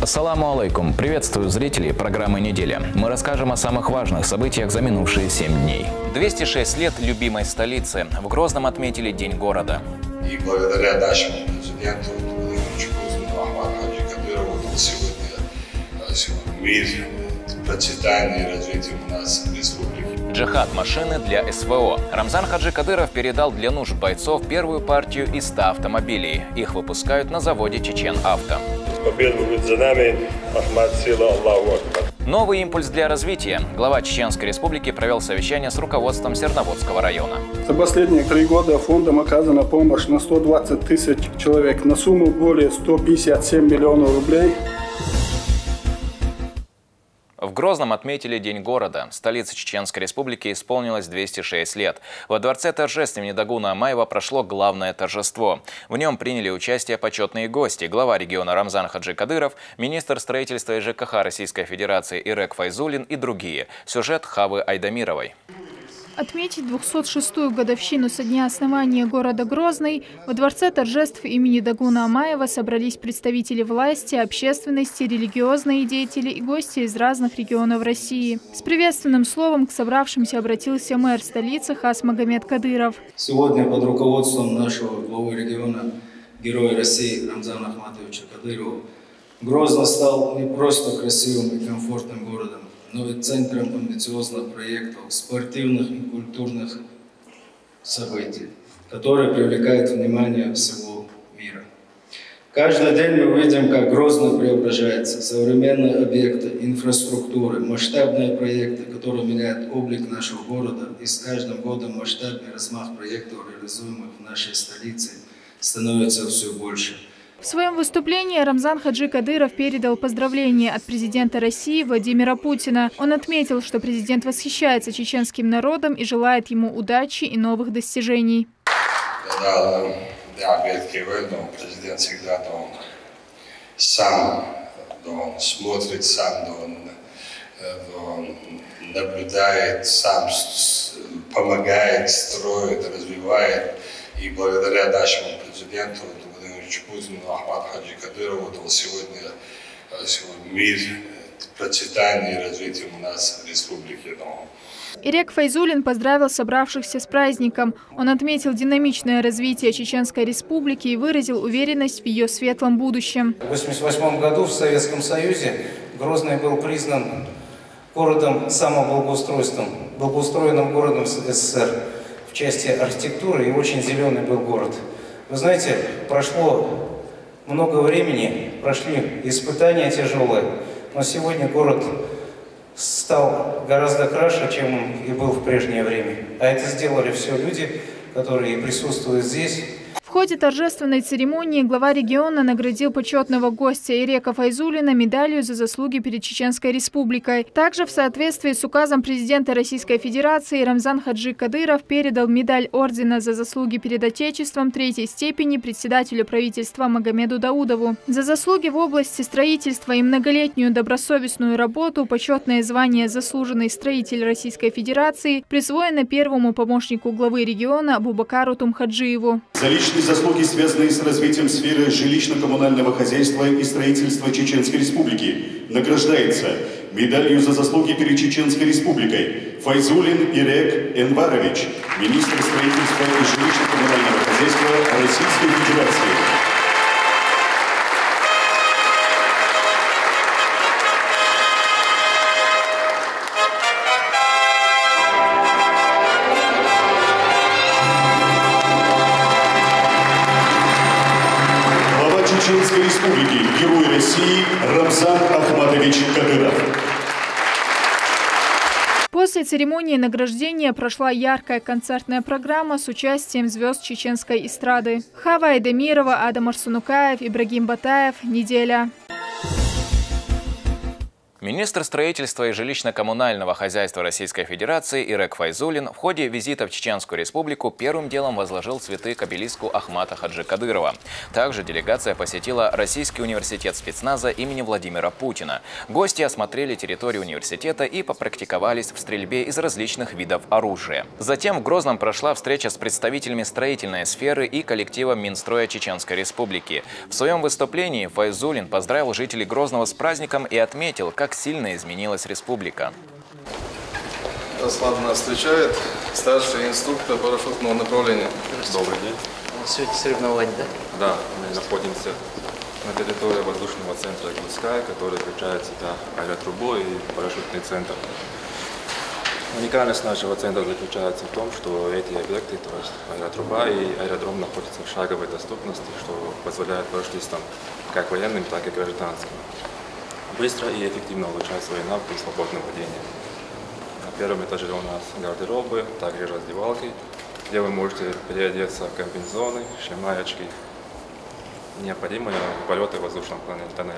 Ассаламу алейкум. Приветствую зрителей программы «Неделя». Мы расскажем о самых важных событиях за минувшие 7 дней. 206 лет любимой столицы. В Грозном отметили День города. И благодаря нашему президенту Ахмаду Хаджи Кадырову сегодня мир, процветание и развитие у нас в республике. Джихад машины для СВО. Рамзан Хаджи Кадыров передал для нужд бойцов первую партию из 100 автомобилей. Их выпускают на заводе «Чечен-Авто». Победа будет за нами. Ахмад сила, Аллаху Акбар. Новый импульс для развития. Глава Чеченской Республики провел совещание с руководством Серноводского района. За последние 3 года фондом оказана помощь на 120 тысяч человек на сумму более 157 миллионов рублей. В Грозном отметили День города. Столице Чеченской Республики исполнилось 206 лет. Во дворце торжеств имени Дагуна Амаева прошло главное торжество. В нем приняли участие почетные гости: глава региона Рамзан Хаджи Кадыров, министр строительства и ЖКХ Российской Федерации Ирек Файзулин и другие. Сюжет Хавы Айдамировой. Отметить 206-ю годовщину со дня основания города Грозный во дворце торжеств имени Дагуна Амаева собрались представители власти, общественности, религиозные деятели и гости из разных регионов России. С приветственным словом к собравшимся обратился мэр столицы Хас Магомед Кадыров. Сегодня под руководством нашего главы региона, героя России Рамзана Ахматовича Кадырова, Грозный стал не просто красивым и комфортным городом, но и центром амбициозных проектов, спортивных и культурных событий, которые привлекают внимание всего мира. Каждый день мы видим, как Грозный преображается. Современные объекты, инфраструктуры, масштабные проекты, которые меняют облик нашего города, и с каждым годом масштабный размах проектов, реализуемых в нашей столице, становится все больше. В своем выступлении Рамзан Хаджи Кадыров передал поздравления от президента России Владимира Путина. Он отметил, что президент восхищается чеченским народом и желает ему удачи и новых достижений. Президент всегда сам смотрит, сам наблюдает, сам помогает, строит, развивает. И благодаря нашему президенту Путину, Ахмаду Хаджи Кадырову, сегодня мир, процветание и развитие у нас в республике. Ирек Файзулин поздравил собравшихся с праздником. Он отметил динамичное развитие Чеченской Республики и выразил уверенность в ее светлом будущем. В 1988 году в Советском Союзе Грозный был признан городом самым благоустроенным городом СССР в части архитектуры, и очень зеленый был город. Вы знаете, прошло много времени, прошли испытания тяжелые, но сегодня город стал гораздо краше, чем он и был в прежнее время. А это сделали все люди, которые присутствуют здесь. В ходе торжественной церемонии глава региона наградил почетного гостя Ирека Файзулина медалью за заслуги перед Чеченской Республикой. Также в соответствии с указом президента Российской Федерации Рамзан Хаджи Кадыров передал медаль ордена за заслуги перед Отечеством 3-й степени председателю правительства Магомеду Даудову. За заслуги в области строительства и многолетнюю добросовестную работу почетное звание «Заслуженный строитель Российской Федерации» присвоено первому помощнику главы региона Абубакару Тумхаджиеву. Заслуги, связанные с развитием сферы жилищно-коммунального хозяйства и строительства Чеченской Республики, награждается медалью за заслуги перед Чеченской Республикой Файзулин Ирек Энварович, министр строительства и жилищно-коммунального хозяйства Российской Федерации. Чеченской Республики, герой России Рамзан Ахматович Кадыров. После церемонии награждения прошла яркая концертная программа с участием звезд чеченской эстрады. Хава Айдамирова, Адам Арсунукаев, Ибрагим Батаев. Неделя. Министр строительства и жилищно-коммунального хозяйства Российской Федерации Ирек Файзулин в ходе визита в Чеченскую Республику первым делом возложил цветы к обелиску Ахмата Хаджи Кадырова. Также делегация посетила Российский университет спецназа имени Владимира Путина. Гости осмотрели территорию университета и попрактиковались в стрельбе из различных видов оружия. Затем в Грозном прошла встреча с представителями строительной сферы и коллективом Минстроя Чеченской Республики. В своем выступлении Файзулин поздравил жителей Грозного с праздником и отметил, как сильно изменилась республика. Аслан нас встречает, старший инструктор парашютного направления. Добрый день. Сегодня соревнования, да? Да, мы находимся на территории воздушного центра Гудская, который включает в себя аэротрубу и парашютный центр. Уникальность нашего центра заключается в том, что эти объекты, то есть аэротруба и аэродром, находятся в шаговой доступности, что позволяет парашютистам, как военным, так и гражданским, быстро и эффективно улучшать свои навыки свободного падения. На первом этаже у нас гардеробы, также раздевалки, где вы можете переодеться в комбинезоны, шлемы, очки, необходимые полеты в воздушном тоннеле.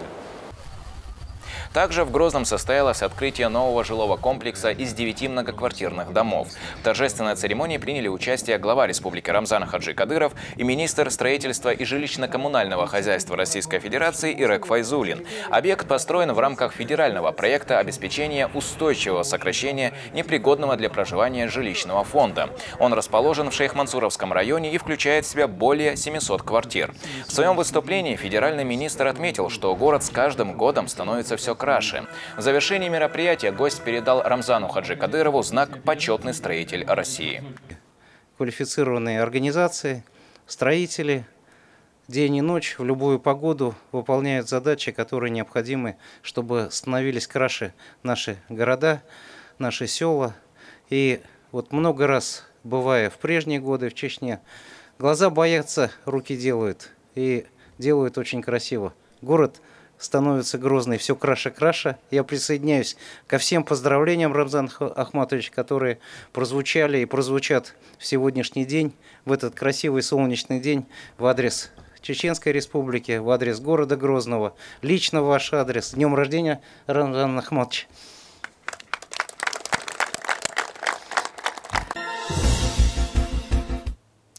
Также в Грозном состоялось открытие нового жилого комплекса из 9 многоквартирных домов. В торжественной церемонии приняли участие глава Республики Рамзан Хаджи Кадыров и министр строительства и жилищно-коммунального хозяйства Российской Федерации Ирек Файзулин. Объект построен в рамках федерального проекта обеспечения устойчивого сокращения непригодного для проживания жилищного фонда. Он расположен в Шейх-Мансуровском районе и включает в себя более 700 квартир. В своем выступлении федеральный министр отметил, что город с каждым годом становится все краше. В завершении мероприятия гость передал Рамзану Хаджи Кадырову знак «Почетный строитель России». Квалифицированные организации, строители день и ночь в любую погоду выполняют задачи, которые необходимы, чтобы становились краше наши города, наши села. И вот много раз, бывая в прежние годы в Чечне, глаза боятся, руки делают. И делают очень красиво. Город становится Грозный все краше-краше. Я присоединяюсь ко всем поздравлениям, Рамзан Ахматович, которые прозвучали и прозвучат в сегодняшний день, в этот красивый солнечный день, в адрес Чеченской Республики, в адрес города Грозного, лично ваш адрес. С днем рождения, Рамзан Ахматович!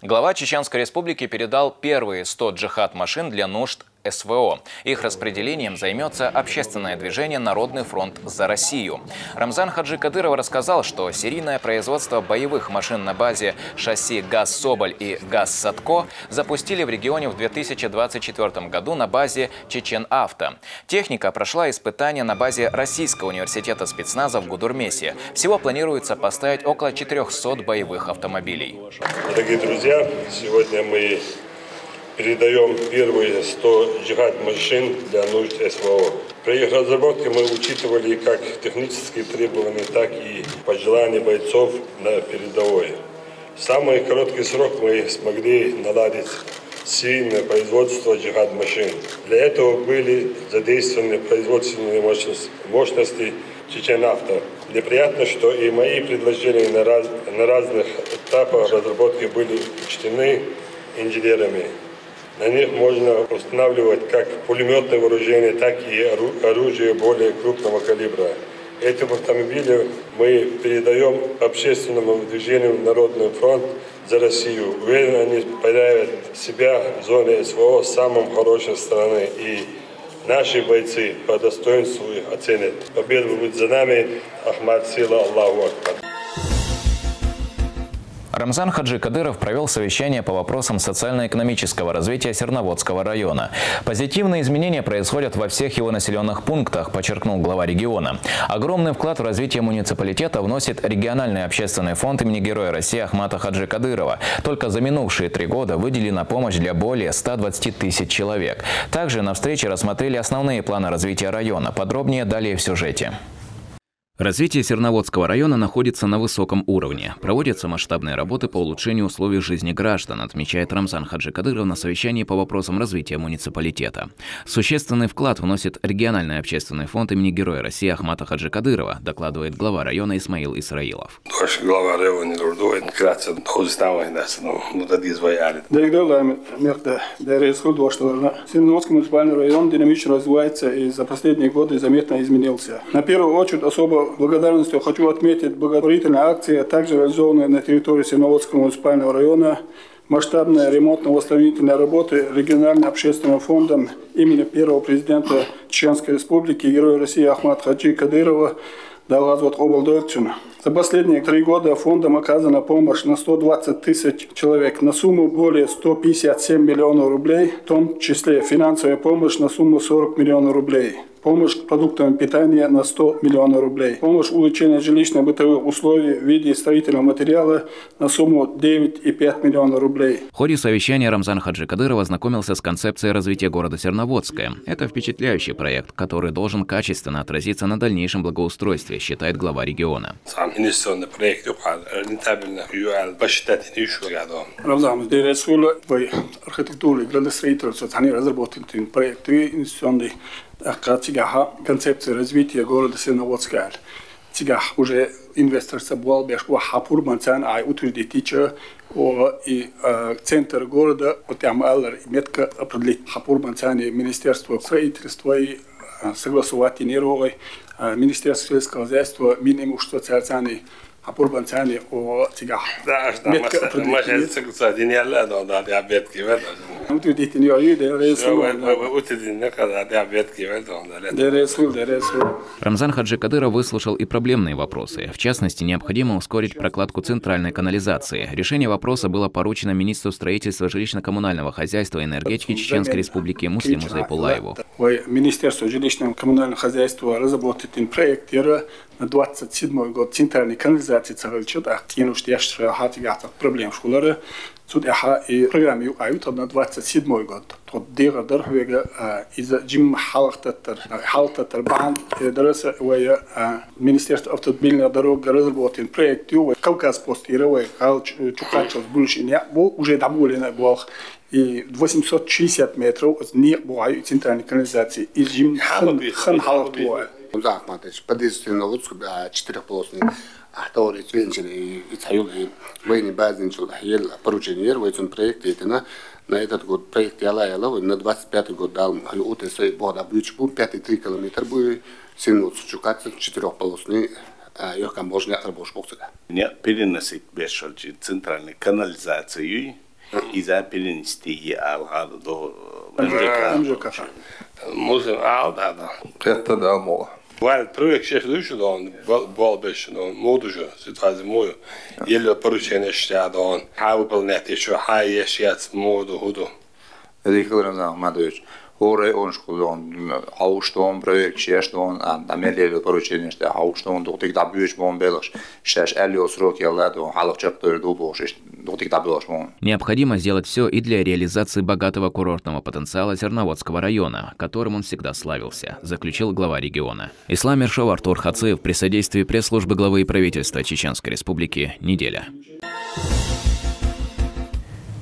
Глава Чеченской Республики передал первые 100 джихад-машин для нужд СВО. Их распределением займется общественное движение «Народный фронт за Россию». Рамзан Хаджи Кадыров рассказал, что серийное производство боевых машин на базе шасси ГАЗ-Соболь и ГАЗ-Садко запустили в регионе в 2024 году на базе Чечен-Авто. Техника прошла испытания на базе Российского университета спецназа в Гудурмесе. Всего планируется поставить около 400 боевых автомобилей. Дорогие друзья, сегодня мы передаем первые 100 джихад-машин для нужд СВО. При их разработке мы учитывали как технические требования, так и пожелания бойцов на передовой. В самый короткий срок мы смогли наладить серийное производство джихад-машин. Для этого были задействованы производственные мощности Чечен-Авто. Мне приятно, что и мои предложения на разных этапах разработки были учтены инженерами. На них можно устанавливать как пулеметное вооружение, так и оружие более крупного калибра. Эти автомобили мы передаем общественному движению «Народный фронт за Россию». Уверен, они проявят себя в зоне СВО с самой хорошей стороны. И наши бойцы по достоинству их оценят. Победа будет за нами. Ахмад сила, Аллаху Акбар. Рамзан Хаджи Кадыров провел совещание по вопросам социально-экономического развития Серноводского района. Позитивные изменения происходят во всех его населенных пунктах, подчеркнул глава региона. Огромный вклад в развитие муниципалитета вносит региональный общественный фонд имени Героя России Ахмата Хаджи Кадырова. Только за минувшие 3 года выделили на помощь для более 120 тысяч человек. Также на встрече рассмотрели основные планы развития района. Подробнее далее в сюжете. Развитие Серноводского района находится на высоком уровне. Проводятся масштабные работы по улучшению условий жизни граждан, отмечает Рамзан Хаджикадыров на совещании по вопросам развития муниципалитета. Существенный вклад вносит региональный общественный фонд имени Героя России Ахмата Хаджикадырова, докладывает глава района Исмаил Исраилов. Серноводский муниципальный район динамично развивается и за последние годы заметно изменился. На первую очередь особо благодарностью хочу отметить благотворительные акции, а также реализованные на территории Серноводского муниципального района масштабные ремонтно-восстановительные работы региональным общественным фондом имени первого президента Чеченской Республики Героя России Ахмата Хаджикадырова Далгазот Обалдовича. За последние 3 года фондом оказана помощь на 120 тысяч человек на сумму более 157 миллионов рублей, в том числе финансовая помощь на сумму 40 миллионов рублей. Помощь продуктам питания на 100 миллионов рублей. Помощь улучшения жилищно-бытовых условий в виде строительного материала на сумму 9,5 миллионов рублей. В ходе совещания Рамзан Хаджикадыров ознакомился с концепцией развития города Серноводска. Это впечатляющий проект, который должен качественно отразиться на дальнейшем благоустройстве, считает глава региона. Рамзан, архитектуры, градостроительство, они разработали проекты инвестиционные. Концепция развития города Серноводска. Уже инвестор собрал бешку хапур манцан ай утверждите и центр города отямалер метка определить хапур манцане министерство строительства и согласовать нервой министерство сельского хозяйства минимум что царцаны хапур манцане о тигах. Метка определить. Рамзан Хаджикадыров выслушал и проблемные вопросы. В частности, необходимо ускорить прокладку центральной канализации. Решение вопроса было поручено министру строительства жилищно-коммунального хозяйства и энергетики Чеченской Республики Муслиму Зайпулаеву. Министерство жилищно-коммунального хозяйства разработает проект на 27 год центральной канализации проблем школы. И программе ЮАЮТ на 27 год. Тот дыра дорога из-за Джим Халтатер Бан дороса Министерство автомобильной дороги разработан проект Кавказ постировый Чукачев больше не был уже добавлено был и 860 метров не было центральной канализации из Джим Халтуа. Подъезд 4-полосный. Ахтори членчили и цаюли военный базин чул хел поручение в этом проекте на этот год проект яла на 25 год дал УТС бода бычбу 5,3 километр будет синут чукаться 4-полосный ёрка можно рабочий боксга. Не переносить без центральной канализации и за перенести алгада до МЖК. Музей да. Это да мол. Валь проект шеф души балбеш модужа ситуация мою еле поручение штадон хавбал нет еще хай шиац моду худу. Рихлерам за Мадович. Hoре on школон хаустон проект шештон амелел поручение что хаустон дотик да бюч бон белш шеш элиос роки ладо халчаптор дубош дотик да белш бон. Необходимо сделать все и для реализации богатого курортного потенциала Серноводского района, которым он всегда славился, заключил глава региона. Ислам Иршов, Артур Хациев при содействии пресс-службы главы и правительства Чеченской Республики. Неделя.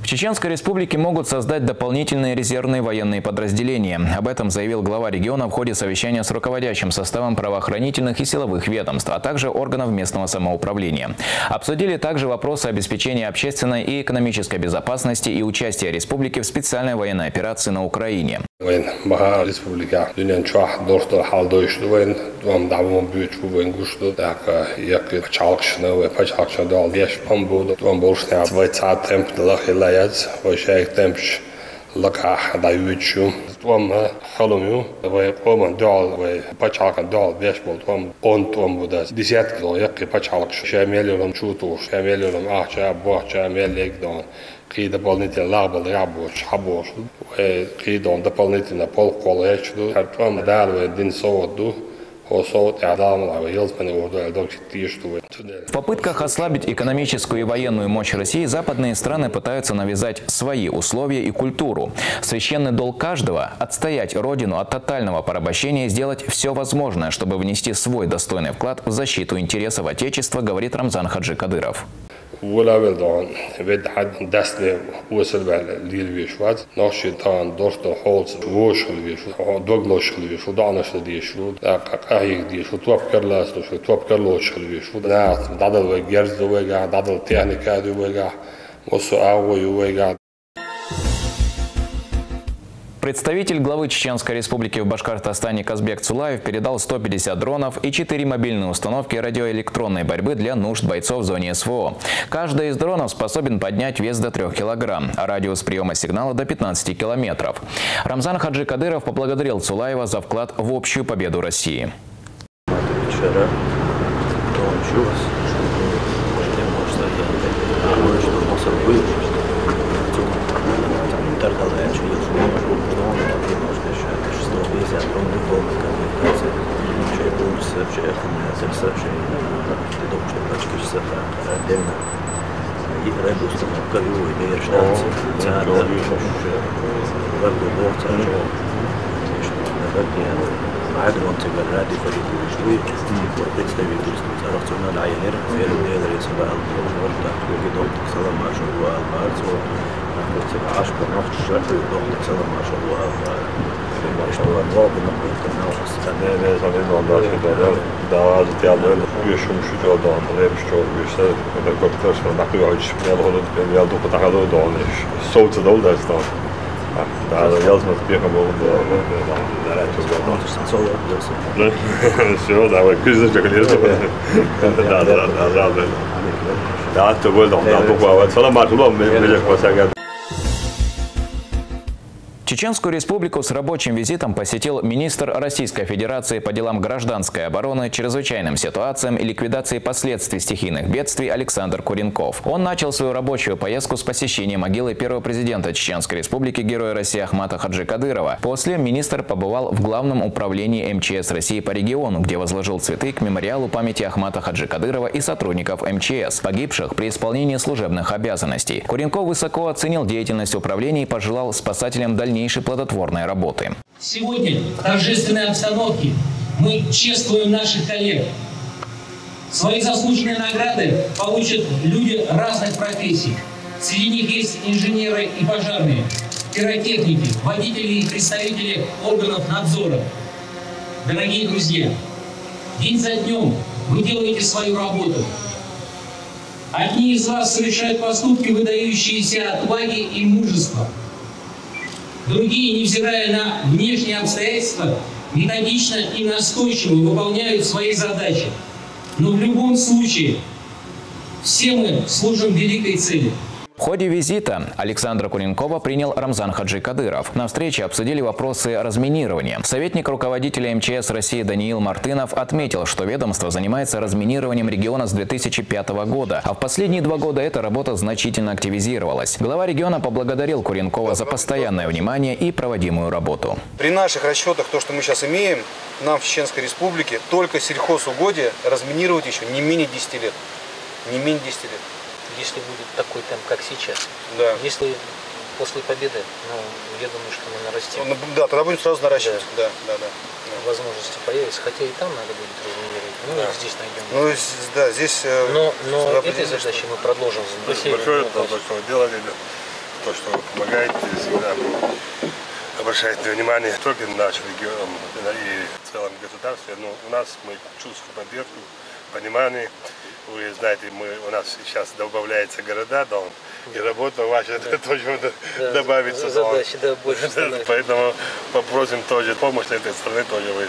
В Чеченской Республике могут создать дополнительные резервные военные подразделения. Об этом заявил глава региона в ходе совещания с руководящим составом правоохранительных и силовых ведомств, а также органов местного самоуправления. Обсудили также вопросы обеспечения общественной и экономической безопасности и участия республики в специальной военной операции на Украине. Республика лаках даючу том халумю в поман дал в пачалка дал бешбол том он том буде десятки як пачалк шамелем чуту шамелем ахча бохча мелек дон кри дополнительно лабл рабоч хабош кри дон дополнительно полколечу том дал дин соду В попытках ослабить экономическую и военную мощь России западные страны пытаются навязать свои условия и культуру. Священный долг каждого – отстоять родину от тотального порабощения и сделать все возможное, чтобы внести свой достойный вклад в защиту интересов Отечества, говорит Рамзан Хаджи Кадыров. Представитель главы Чеченской Республики в Башкортостане Казбек Цулаев передал 150 дронов и 4 мобильные установки радиоэлектронной борьбы для нужд бойцов в зоне СВО. Каждый из дронов способен поднять вес до 3 килограмм, а радиус приема сигнала до 15 километров. Рамзан Хаджи Кадыров поблагодарил Цулаева за вклад в общую победу России. Чеченскую республику с рабочим визитом посетил министр Российской Федерации по делам гражданской обороны, чрезвычайным ситуациям и ликвидации последствий стихийных бедствий Александр Куренков. Он начал свою рабочую поездку с посещения могилы первого президента Чеченской Республики, героя России Ахмата Хаджи Кадырова. После министр побывал в Главном управлении МЧС России по региону, где возложил цветы к мемориалу памяти Ахмата Хаджи Кадырова и сотрудников МЧС, погибших при исполнении служебных обязанностей. Куренков высоко оценил деятельность управления и пожелал спасателям дальнейшей плодотворной работы. Сегодня в торжественной обстановке мы чествуем наших коллег. Свои заслуженные награды получат люди разных профессий. Среди них есть инженеры и пожарные, пиротехники, водители и представители органов надзора. Дорогие друзья, день за днем вы делаете свою работу. Одни из вас совершают поступки, выдающиеся отваги и мужества. Другие, невзирая на внешние обстоятельства, методично и настойчиво выполняют свои задачи. Но в любом случае, все мы служим великой цели. В ходе визита Александра Куренкова принял Рамзан Хаджи Кадыров. На встрече обсудили вопросы разминирования. Советник руководителя МЧС России Даниил Мартынов отметил, что ведомство занимается разминированием региона с 2005 года, а в последние 2 года эта работа значительно активизировалась. Глава региона поблагодарил Куренкова за постоянное внимание и проводимую работу. При наших расчетах, то, что мы сейчас имеем, нам в Чеченской Республике только сельхозугодия разминировать еще не менее 10 лет. Не менее 10 лет. Если будет такой темп, как сейчас, да. Если после победы, ну, я думаю, что мы нарастим. Ну, да, тогда будем сразу наращивать. Да. Возможности появятся, хотя и там надо будет разминировать. Ну, да. Здесь найдем. Ну, да, здесь... Но этой задачи мы продолжим. Большое дело, то, что вы помогаете, всегда обращаете внимание не только на наш регион и в целом государстве, но у нас мы чувствуем поддержку, понимание. Вы знаете, у нас сейчас добавляются города, и работа ваша тоже добавится. Задачи, да, больше становится. Поэтому попросим тоже помощь этой страны, тоже вы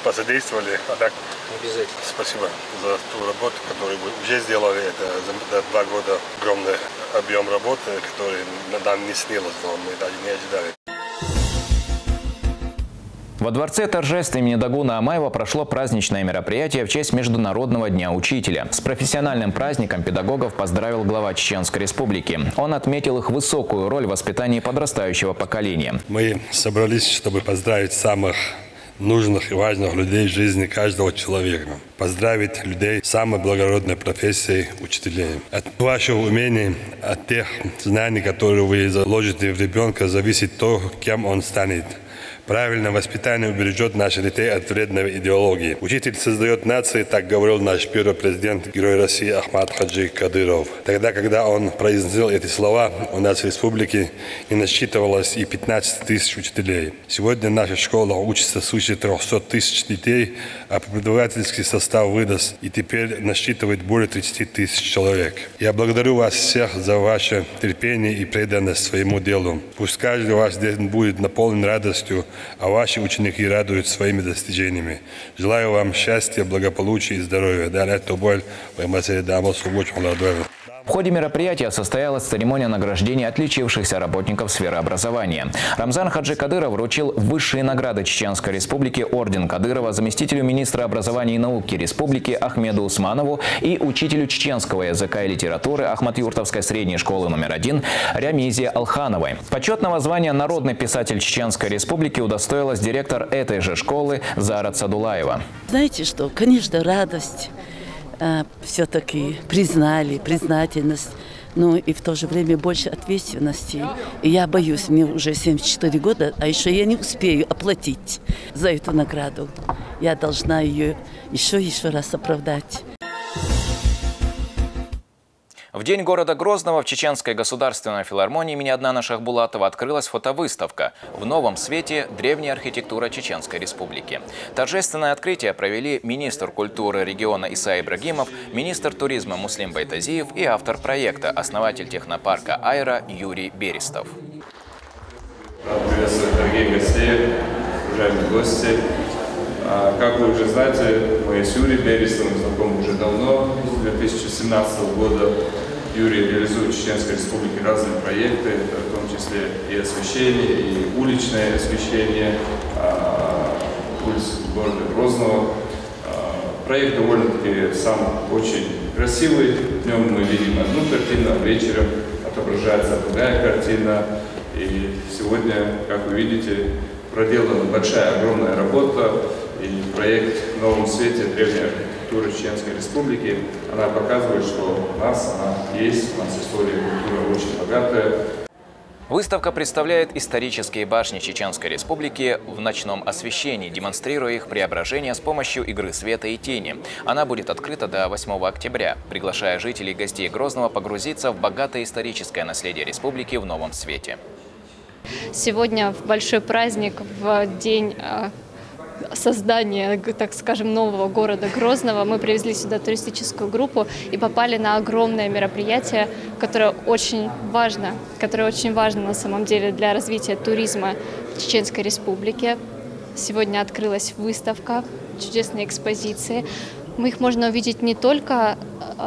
посодействовали. Так, обязательно. Спасибо за ту работу, которую вы уже сделали. Это за 2 года огромный объем работы, который нам не снилось, но мы даже не ожидали. Во дворце торжеств имени Дагуна Амаева прошло праздничное мероприятие в честь Международного дня учителя. С профессиональным праздником педагогов поздравил глава Чеченской Республики. Он отметил их высокую роль в воспитании подрастающего поколения. Мы собрались, чтобы поздравить самых нужных и важных людей в жизни каждого человека. Поздравить людей с самой благородной профессией учителей. От вашего умения, от тех знаний, которые вы заложите в ребенка, зависит то, кем он станет. Правильное воспитание убережет наших детей от вредной идеологии. Учитель создает нации, так говорил наш первый президент, герой России Ахмат Хаджи Кадыров. Тогда, когда он произносил эти слова, у нас в республике не насчитывалось и 15 тысяч учителей. Сегодня в наших школах учатся свыше 300 тысяч детей, а преподавательский состав вырос и теперь насчитывает более 30 тысяч человек. Я благодарю вас всех за ваше терпение и преданность своему делу. Пусть каждый ваш день будет наполнен радостью, а ваши ученики радуют своими достижениями. Желаю вам счастья, благополучия и здоровья. В ходе мероприятия состоялась церемония награждения отличившихся работников сферы образования. Рамзан Хаджи Кадыров вручил высшие награды Чеченской Республики орден Кадырова заместителю министра образования и науки Республики Ахмеду Усманову и учителю чеченского языка и литературы Ахмат-Юртовской средней школы номер 1 Рямизе Алхановой. Почетного звания «Народный писатель Чеченской Республики» удостоилась директор этой же школы Зара Цадулаева. Знаете что, конечно, радость. Все-таки признали, признательность, но и в то же время больше ответственности. И я боюсь, мне уже 74 года, а еще я не успею оплатить за эту награду. Я должна ее еще раз оправдать. В день города Грозного в Чеченской государственной филармонии имени Аднана Шахбулатова открылась фотовыставка «В новом свете. Древняя архитектура Чеченской Республики». Торжественное открытие провели министр культуры региона Иса Ибрагимов, министр туризма Муслим Байтазиев и автор проекта, основатель технопарка «Айра» Юрий Берестов. Приветствую, дорогие гости, уважаемые гости. Как вы уже знаете, мы с Юрием Берестовым знакомы уже давно, с 2017 года. Юрий реализует в Чеченской Республике разные проекты, в том числе и освещение, и уличное освещение, улиц города Грозного. Проект довольно-таки сам очень красивый. Днем мы видим одну картину, а вечером отображается другая картина. И сегодня, как вы видите, проделана большая, огромная работа. И проект «В новом свете. Древняя архитектура Чеченской Республики», она показывает, что у нас она есть, у нас история и культура очень богатая. Выставка представляет исторические башни Чеченской Республики в ночном освещении, демонстрируя их преображение с помощью игры света и тени. Она будет открыта до 8 октября, приглашая жителей и гостей Грозного погрузиться в богатое историческое наследие республики в новом свете. Сегодня в большой праздник, в день создания, так скажем, нового города Грозного, мы привезли сюда туристическую группу и попали на огромное мероприятие, которое очень важно на самом деле для развития туризма в Чеченской Республике. Сегодня открылась выставка, чудесные экспозиции. Их можно увидеть не только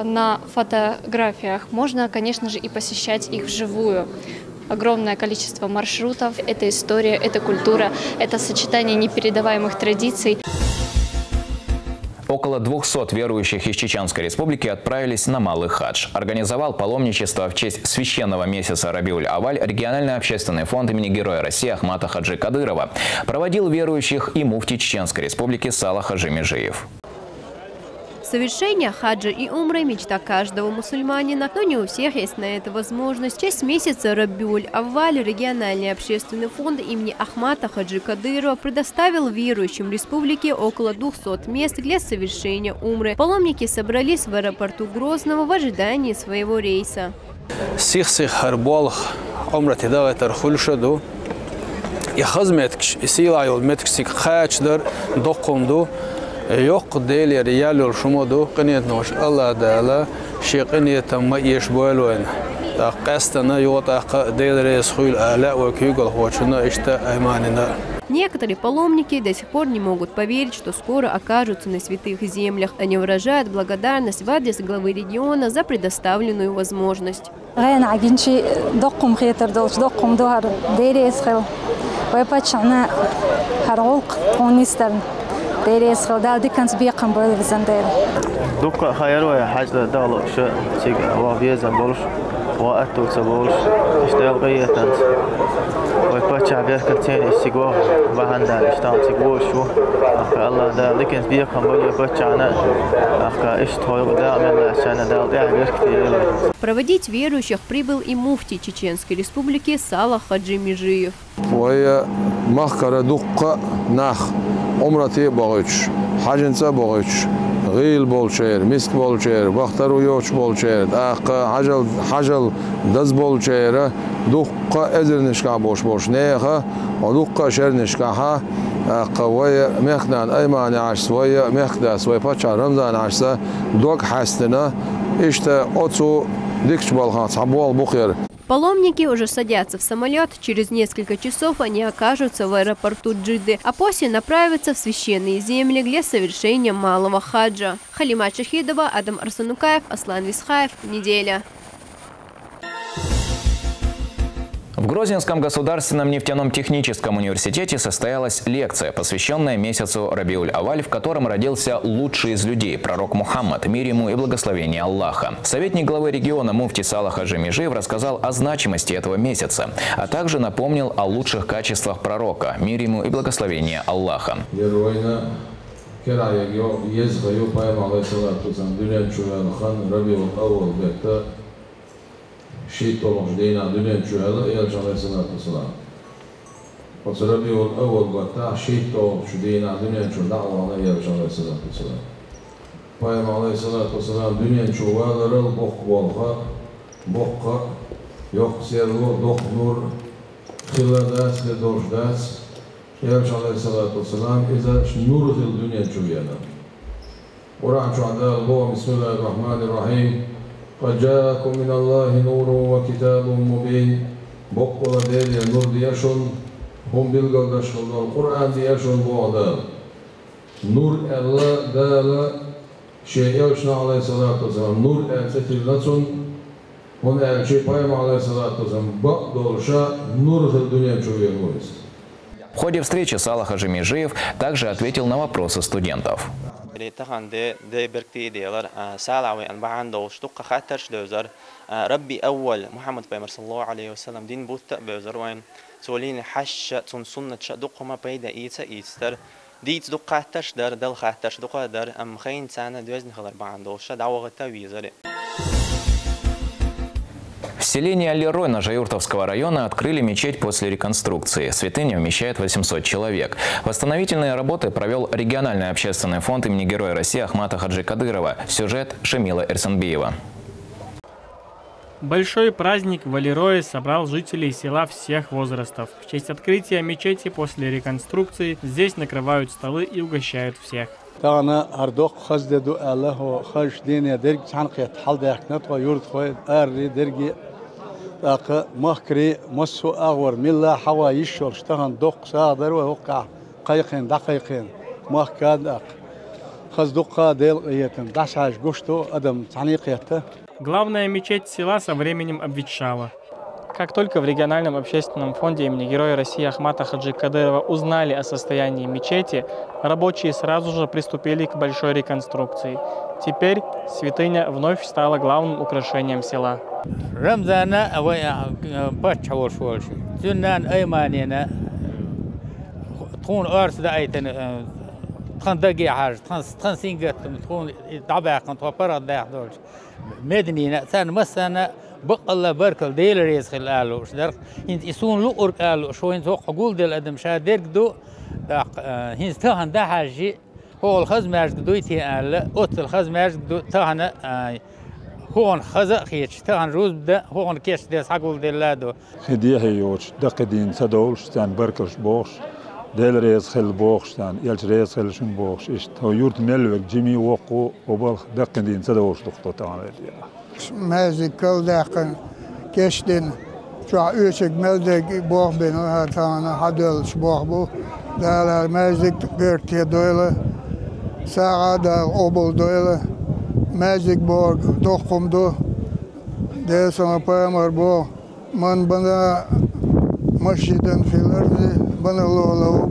на фотографиях, можно, конечно же, и посещать их вживую. Огромное количество маршрутов, это история, это культура, это сочетание непередаваемых традиций. Около 200 верующих из Чеченской Республики отправились на Малый хадж. Организовал паломничество в честь священного месяца Рабиуль-Аваль региональный общественный фонд имени Героя России Ахмата Хаджи Кадырова. Проводил верующих и муфти Чеченской Республики Салах Хаджи Межиев. Совершение хаджа и умры – мечта каждого мусульманина, но не у всех есть на это возможность. В честь месяца Рабиуль-Авваль региональный общественный фонд имени Ахмата Хаджи Кадырова предоставил верующим республики около 200 мест для совершения умры. Паломники собрались в аэропорту Грозного в ожидании своего рейса. Yok değil riyal ol şumodu qaniyat noş Allah Teala şeyqiniyatan ma yeş boyloyn ta qastana yota değil reis khul ala wa kuygal hochuna ishta aymanina. Некоторые паломники до сих пор не могут поверить, что скоро окажутся на святых землях. Они выражают благодарность в адрес главы региона за предоставленную возможность. ديريس خلدا دي كانت بيقم بول بزندل دوك خيروا يا حاج دالو شو تيجا وابيزا بولش وأتو تبولش اشتغل قية تنس ويبتشع بيركتين استيقوا بهندال اشتغل تيقوا شو أخي الله دا لكن بيقم بول يبتشعنا أخي اشتغل دا من عشان دا ضيع بيركتين. Проводить верующих прибыл и муфти Чеченской Республики Салах Хаджи Межиев. وهي مخكرة دقة نخ عمرتي باغش حاجنسا باغش غيل بولشير مسك بولشير بخترو يوش بولشير أخ حجل دز بولشير دقة أزر نشكا بوش نيخة ودقة شر نشكاها قوية مخدان أيمان عشس ويا مخداس ويا باتشا رمضان عشسة دوك حستنا إشتا أتسو ديكش بالخاص حبوال بخير. Паломники уже садятся в самолет. Через несколько часов они окажутся в аэропорту Джидды, а после направятся в священные земли для совершения малого хаджа. Халима Шахидова, Адам Арсанукаев, Аслан Висхаев. Неделя. В Грозненском государственном нефтяном техническом университете состоялась лекция, посвященная месяцу Рабиуль-Аваль, в котором родился лучший из людей – пророк Мухаммад, мир ему и благословение Аллаха. Советник главы региона муфти Салах Хаджи Межиев рассказал о значимости этого месяца, а также напомнил о лучших качествах пророка, мир ему и благословение Аллаха. شيء طلعش دينا دنيا شهادة يرجع عليه الصلاة والسلام. وتربي الأول بتاع شيء طلعش دينا دنيا شو دعوة عليه يرجع عليه الصلاة والسلام. بايم عليه الصلاة والسلام دنيا شو هذا رل بقى يقصر له نور خلال داس خدوش داس يرجع عليه الصلاة والسلام إذا نور خل دنيا شو يانا. ورعن شو عندها الله بسم الله الرحمن الرحيم. قد جاءكم من الله نور وكتاب مبين بقول دير نور دياشون هم بالقداشون القرآن دياشون بعدا نور الله دالا شيء يوشنا عليه الصلاة والسلام نور أنتي لاتون هنا شيء بايم عليه الصلاة والسلام بقدر شاء نور في الدنيا شوية نورس. В ходе встречи Салах Хаджи Межиев также ответил на вопросы студентов. لتهان ده بركتي ديالر سالعوي أن بعندو شتوق خاطرش دوزر ربي أول محمد بيمر صلى الله عليه وسلم دين بوت بوزر وين سولين حش تون سنة شدوق ما بيدا إيستر ديت دوق خاطرش دل خاطرش دوق در أم خين سنة دوزن خلر بعندو شدعوة تاويزر. В селении Алирой Нажаюртовского района открыли мечеть после реконструкции. Святыня вмещает 800 человек. Восстановительные работы провел региональный общественный фонд имени Героя России Ахмата Хаджи Кадырова. Сюжет Шамила Эрсанбиева. Большой праздник в Алирое собрал жителей села всех возрастов. В честь открытия мечети после реконструкции здесь накрывают столы и угощают всех. تانا هردوق خزدو الله خش دينيا درج حنقيت حل داكنت ويورد خويد اري درجي تاق مخكري مسو اغور ملا حوا يشور اشتغن دوق صادر ووقع قيقين دقيقين مخكاد اق خزدوقا ديل قيتن داشاش гушту ادم تعنيقيته. Главная мечеть села со временем обветшала. Как только в региональном общественном фонде имени Героя России Ахмата Хаджи Кадырова узнали о состоянии мечети, рабочие сразу же приступили к большой реконструкции. Теперь святыня вновь стала главным украшением села. بق الله بركل ديل ريس خل قالوا إيش درك هند يسون لقر قالوا شو هند هو قبول ديل أدم شاد درك دو هند تهان ده حاجة هو الخز ماج دويتي قال أوت الخز ماج دو تهان هون خزق خيش تهان روز بده هون كيش ديس قبول ديل لادو خديه يوش دقدين سدولش تان بركلش بوش ديل ريس خل بوش تان يلش ريس خل شن بوش إيش هو يورت ملوك جيمي وقو وبال دقدين سدولش دكتور تان مازن كوداقن كشتن شو عيشك مازن بوخ بين هاتانا حدلش بوخ بو دالا مازن بيرتي دويلة ساعة دا أوبل دويلة مازن بوغ دوخم دو ديسان بامر بو من بنا مسجدا في الأرض بنا لولا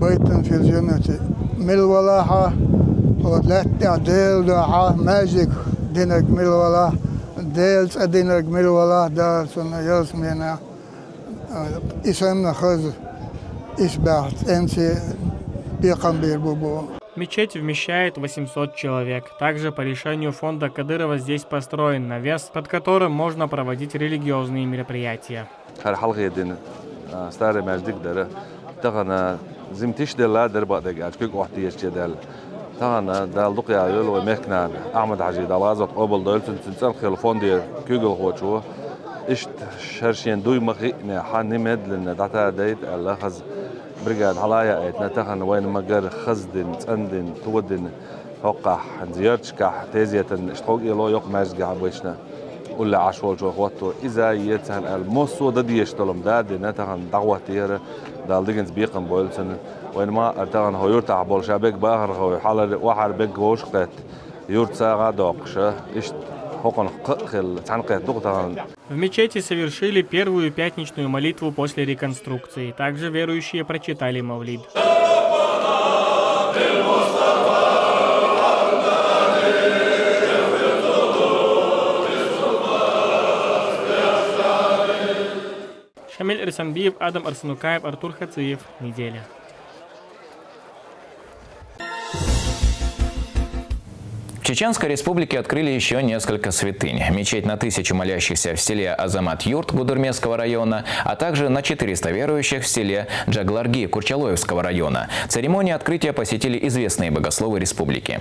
بيتا في الجنة ملولاها ودلت ديل دعاء ماجيك دينك ملولا ديلز أدينك ملولا دار سنة يسمينا اسمنا خز إشبعت أنسي بيقامبير بوبو. Мечеть вмещает 800 человек. Также по решению фонда Кадырова здесь построен навес, под которым можно проводить религиозные мероприятия. تانا دال دقيا يول ومكنان أحمد حجي دلازت قبل دولتن تنسان خيل فوندي كوجل خوشوا إشت شرشين دوي مخينا حنمد لأن دعتا ديت الله خز برجع حلايا نتاخن وين مجر خزدن تندن تودن توقع زيارتش كح تازية اشتوق يلو يق مجد عبوشنا ولا عشوال جو خواتو إذا يتهن الموسو ددي يشتلم داد نتاخن دعوة تيرة دال ديجنز بيقن بولسن وين ما أرتاخن هو يرتاح بول شابك باهر هو حال واحد بيج وش قت يرتسا غادوقش إشت В мечети совершили первую пятничную молитву после реконструкции. Также верующие прочитали мавлид. Шамиль Рисанбиев, Адам Арсенукаев, Артур Хациев. Неделя. В Чеченской республике открыли еще несколько святынь. Мечеть на 1000 молящихся в селе Азамат-Юрт Гудермесского района, а также на 400 верующих в селе Джагларги Курчалоевского района. Церемонию открытия посетили известные богословы республики.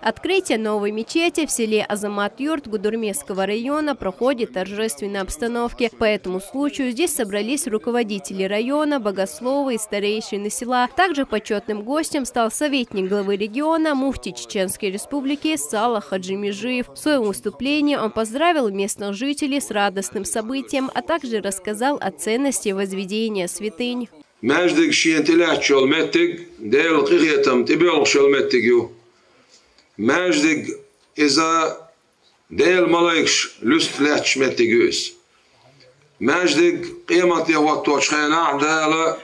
Открытие новой мечети в селе Азамат-Юрт Гудермесского района проходит в торжественной обстановке. По этому случаю здесь собрались руководители района, богословы и старейшины села. Также почетным гостем стал советник главы региона, муфти Чеченской республики Салах Хаджи Межиев. В своем выступлении он поздравил местных жителей с радостным событием, а также рассказал о ценности возведения святынь. ماجدك إذا ديل ملايكش لست لاتش متجوز ماجدك قيمة يوقت وشخينا عدالة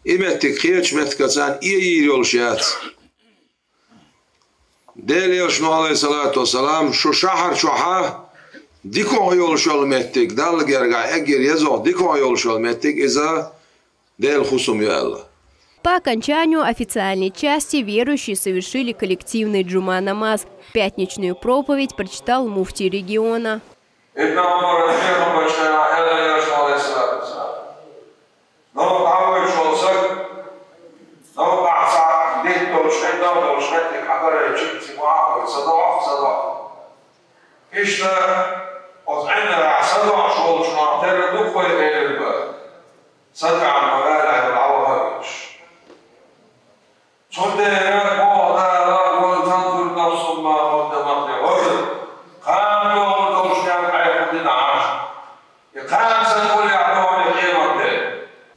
إمتك خيرش متكسان يولشات ديل يشنو عليه الصلاة والسلام شو شهر شوحة ديكو يولشول متك دال جرجع أجر يزو ديكو يولشول متك إذا ديل خصوم يالله. По окончанию официальной части верующие совершили коллективный джума-намаз. Пятничную проповедь прочитал муфти региона.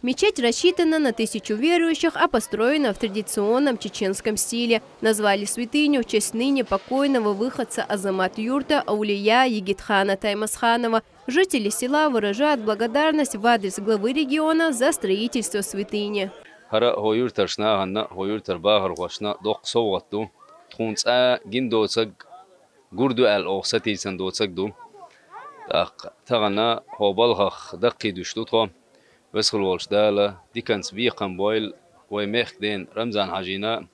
Мечеть рассчитана на 1000 верующих, а построена в традиционном чеченском стиле. Назвали святыню в честь ныне покойного выходца Азамат-Юрта Аулия Егитхана Таймасханова. Жители села выражают благодарность в адрес главы региона за строительство святыни. بس خلوش دالة دي كان سبيقا بويل ويميخ دين رمزان حجينا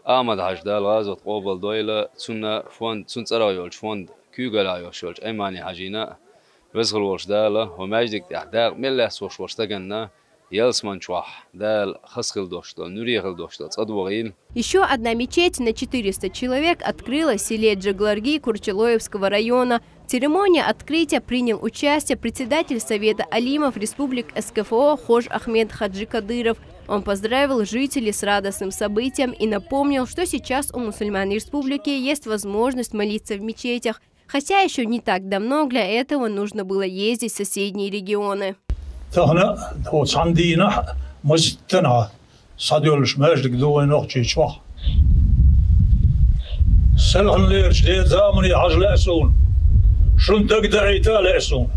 آمد حج دال غازت قوبل دويلة تسنة فوند تسنة سرايولش فوند كيوغل عيوشولش ايماني حجينا بس خلوش دالة وماجدك تحداق ملح سوش وشتاقنا يلسمان شوح دال خسخل доштал, нурехал доштал, цадвогил. Еще одна мечеть на 400 человек открылась в селе Джагларги Курчалоевского района. В церемонии открытия принял участие председатель Совета алимов республик СКФО Хож Ахмед Хаджи Кадыров. Он поздравил жителей с радостным событием и напомнил, что сейчас у мусульман республики есть возможность молиться в мечетях, хотя еще не так давно для этого нужно было ездить в соседние регионы. تهنا هو صندينا مستنا صديولش ماجدك دوين نوختي شوح سلخن ليرش دي زامني عجل أسون شون تقدعي تال أسون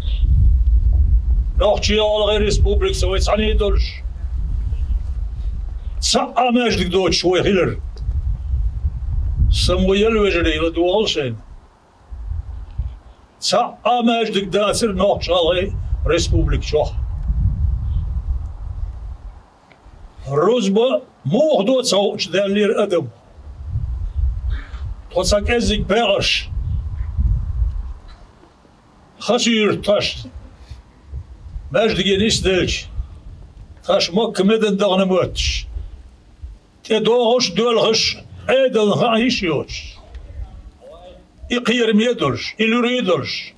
نوختي على غير ريسبوبليك سويت عني دولش Амеждик до чой хилер. Самуэль вежерила дуалшен. Амеждик дацер нохшалай республик чох. Розба мог до цауч далер адам. Тоцак эзик пераш. Хасир таш. Междиген истелч. Таш мок меден дагнамотш. Те доғыш дөлғыш. Эдел хаишиоч. Иқир медорш, илюридорш.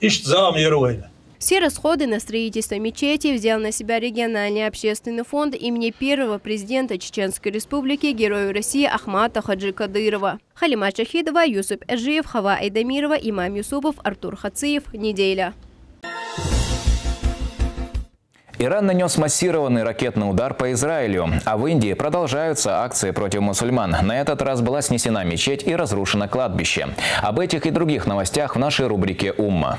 Ишт зам еруэйна. Все расходы на строительство мечети взял на себя региональный общественный фонд имени первого президента Чеченской Республики, Героя России Ахмата Хаджи Кадырова. Халима Шахидова, Юсуп Эжиев, Хава Айдамирова, Имам Юсупов, Артур Хациев. Неделя. Иран нанес массированный ракетный удар по Израилю, а в Индии продолжаются акции против мусульман. На этот раз была снесена мечеть и разрушено кладбище. Об этих и других новостях в нашей рубрике «Умма».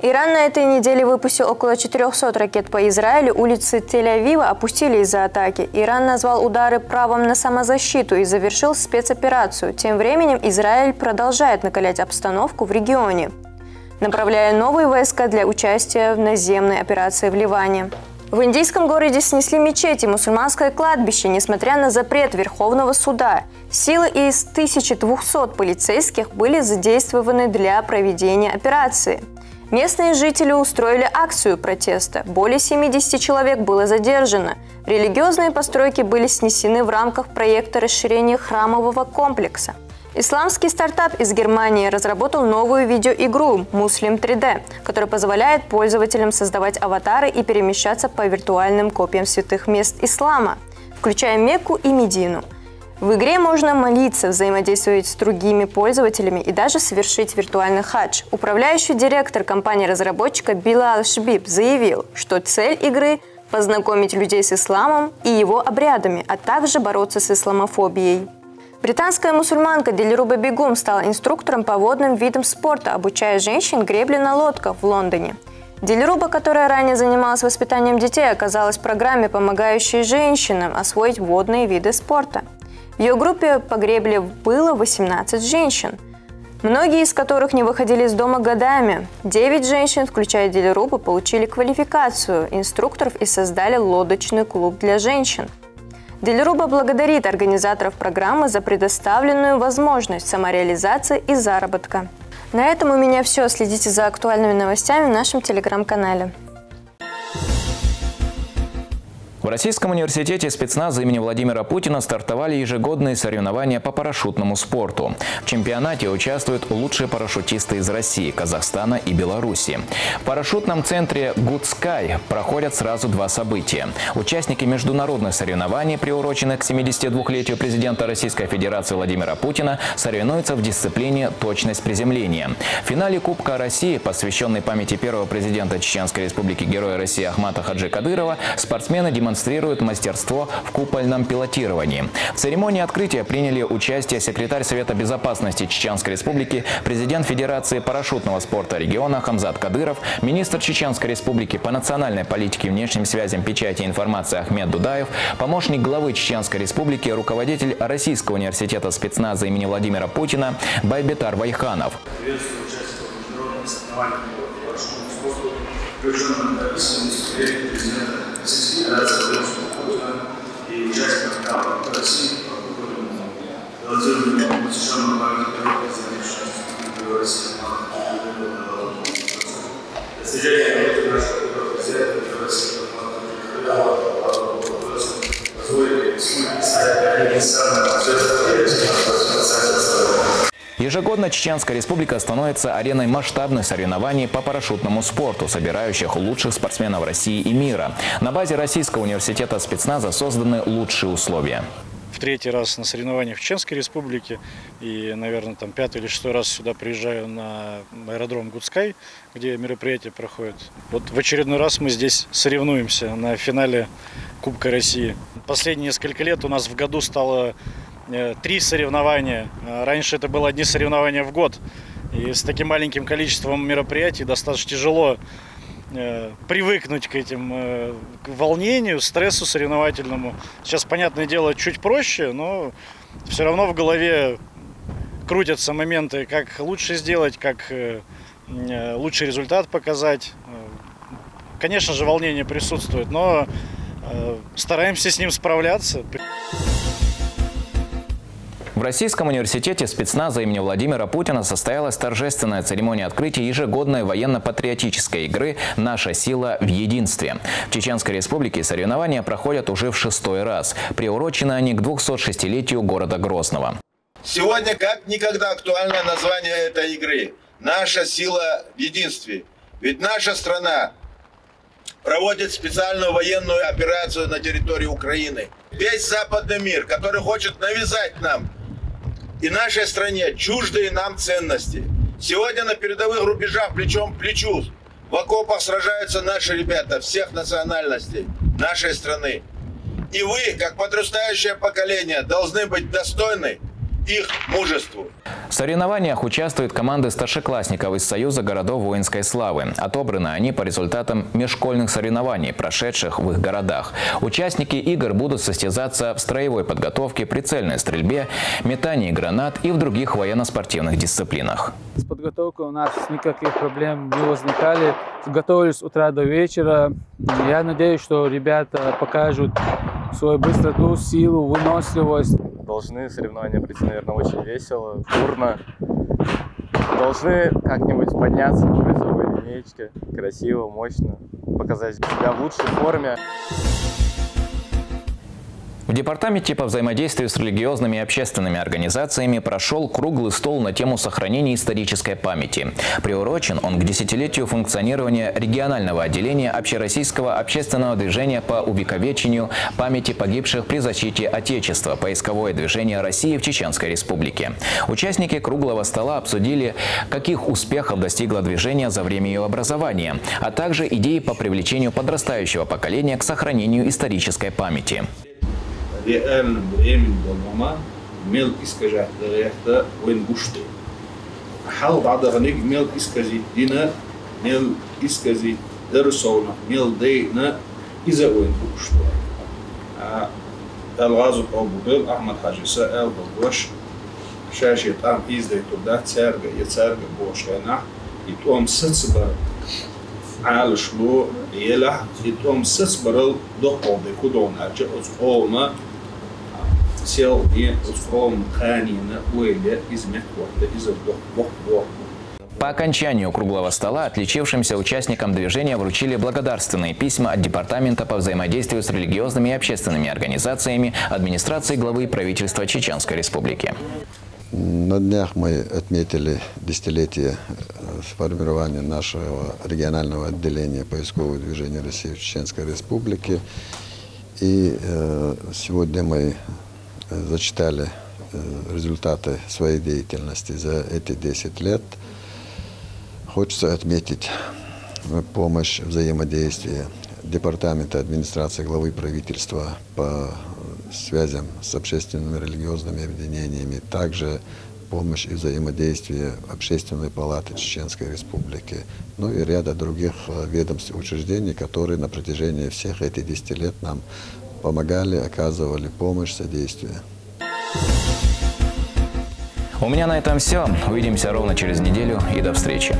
Иран на этой неделе выпустил около 400 ракет по Израилю. Улицы Тель-Авива опустили из-за атаки. Иран назвал удары правом на самозащиту и завершил спецоперацию. Тем временем Израиль продолжает накалять обстановку в регионе, направляя новые войска для участия в наземной операции в Ливане. В индийском городе снесли мечеть и мусульманское кладбище, несмотря на запрет Верховного суда. Силы из 1200 полицейских были задействованы для проведения операции. Местные жители устроили акцию протеста. Более 70 человек было задержано. Религиозные постройки были снесены в рамках проекта расширения храмового комплекса. Исламский стартап из Германии разработал новую видеоигру Muslim 3D, которая позволяет пользователям создавать аватары и перемещаться по виртуальным копиям святых мест ислама, включая Мекку и Медину. В игре можно молиться, взаимодействовать с другими пользователями и даже совершить виртуальный хадж. Управляющий директор компании-разработчика Билал Шбиб заявил, что цель игры – познакомить людей с исламом и его обрядами, а также бороться с исламофобией. Британская мусульманка Дильруба Бегум стала инструктором по водным видам спорта, обучая женщин гребле на лодках в Лондоне. Дильруба, которая ранее занималась воспитанием детей, оказалась в программе, помогающей женщинам освоить водные виды спорта. В ее группе по гребле было 18 женщин, многие из которых не выходили из дома годами. 9 женщин, включая Дильрубу, получили квалификацию инструкторов и создали лодочный клуб для женщин. Дильруба благодарит организаторов программы за предоставленную возможность самореализации и заработка. На этом у меня все. Следите за актуальными новостями в нашем телеграм-канале. В Российском университете спецназа имени Владимира Путина стартовали ежегодные соревнования по парашютному спорту. В чемпионате участвуют лучшие парашютисты из России, Казахстана и Беларуси. В парашютном центре Good Sky проходят сразу два события. Участники международных соревнований, приуроченных к 72-летию президента Российской Федерации Владимира Путина, соревнуются в дисциплине «Точность приземления». В финале Кубка России, посвященный памяти первого президента Чеченской Республики, Героя России Ахмата Хаджи Кадырова, спортсмены демонстрируют мастерство в купольном пилотировании. В церемонии открытия приняли участие секретарь Совета безопасности Чеченской Республики, президент Федерации парашютного спорта региона Хамзат Кадыров, министр Чеченской Республики по национальной политике, внешним связям, печати и информации Ахмед Дудаев, помощник главы Чеченской Республики, руководитель Российского университета спецназа имени Владимира Путина Байбетар Вайханов. Российской Федерации Владимира Путина и участников КАПа России по балансированию посещенного памяти первого президента Героя России достижения нашего президента Героя России позволили стать одним из самых ответственных. Ежегодно Чеченская Республика становится ареной масштабных соревнований по парашютному спорту, собирающих лучших спортсменов России и мира. На базе Российского университета спецназа созданы лучшие условия. В третий раз на соревнованиях в Чеченской Республике и, наверное, там 5-й или 6-й раз сюда приезжаю на аэродром Good Sky, где мероприятие проходит. Вот в очередной раз мы здесь соревнуемся на финале Кубка России. Последние несколько лет у нас в году стало 3 соревнования. Раньше это было одни соревнования в год. И с таким маленьким количеством мероприятий достаточно тяжело привыкнуть к этим к волнению, стрессу соревновательному. Сейчас, понятное дело, чуть проще, но все равно в голове крутятся моменты, как лучше сделать, как лучший результат показать. Конечно же, волнение присутствует, но стараемся с ним справляться. В Российском университете спецназа имени Владимира Путина состоялась торжественная церемония открытия ежегодной военно-патриотической игры «Наша сила в единстве». В Чеченской Республике соревнования проходят уже в 6-й раз. Приурочены они к 206-летию города Грозного. Сегодня как никогда актуальное название этой игры – «Наша сила в единстве». Ведь наша страна проводит специальную военную операцию на территории Украины. Весь западный мир, который хочет навязать нам и нашей стране чуждые нам ценности. Сегодня на передовых рубежах плечом к плечу в окопах сражаются наши ребята всех национальностей нашей страны. И вы, как подрастающее поколение, должны быть достойны их мужеству. В соревнованиях участвуют команды старшеклассников из Союза городов воинской славы. Отобраны они по результатам межшкольных соревнований, прошедших в их городах. Участники игр будут состязаться в строевой подготовке, прицельной стрельбе, метании гранат и в других военно-спортивных дисциплинах. С подготовкой у нас никаких проблем не возникали. Готовились с утра до вечера. Я надеюсь, что ребята покажут свою быстроту, силу, выносливость. Должны соревнования пройти, наверное, очень весело, бурно. Должны как-нибудь подняться по призовой линеечке, красиво, мощно, показать себя в лучшей форме. В Департаменте по взаимодействию с религиозными и общественными организациями прошел круглый стол на тему сохранения исторической памяти. Приурочен он к 10-летию функционирования регионального отделения Общероссийского общественного движения по увековечению памяти погибших при защите Отечества, поисковое движение России в Чеченской Республике. Участники круглого стола обсудили, каких успехов достигло движение за время ее образования, а также идеи по привлечению подрастающего поколения к сохранению исторической памяти. Реально времени дома мел искажать легта вен бушты. Хал بعدها نيجي мел исказить дина, мел исказить درسونا, мел дейна إذا وين بوشتوا. الغازو أبو أحمد حاجي سأل بالوش شاشة أم إزاي تبدأ تسرق يتسرق بوشنا يتوم ستسبر على شلو يلا يتوم ستسبر دقة بكودون أجا أزقوما سيل دي أزقوم خانينا ويلا إزمت وقت إزا دق. По окончанию круглого стола отличившимся участникам движения вручили благодарственные письма от Департамента по взаимодействию с религиозными и общественными организациями администрации главы правительства Чеченской Республики. На днях мы отметили десятилетие сформирования нашего регионального отделения поискового движения России в Чеченской Республике. И сегодня мы зачитали результаты своей деятельности за эти 10 лет. Хочется отметить помощь, взаимодействие Департамента администрации главы правительства по связям с общественными религиозными объединениями, также помощь и взаимодействие Общественной палаты Чеченской Республики, ну и ряда других ведомств и учреждений, которые на протяжении всех этих 10 лет нам помогали, оказывали помощь, содействие. У меня на этом все. Увидимся ровно через неделю и до встречи.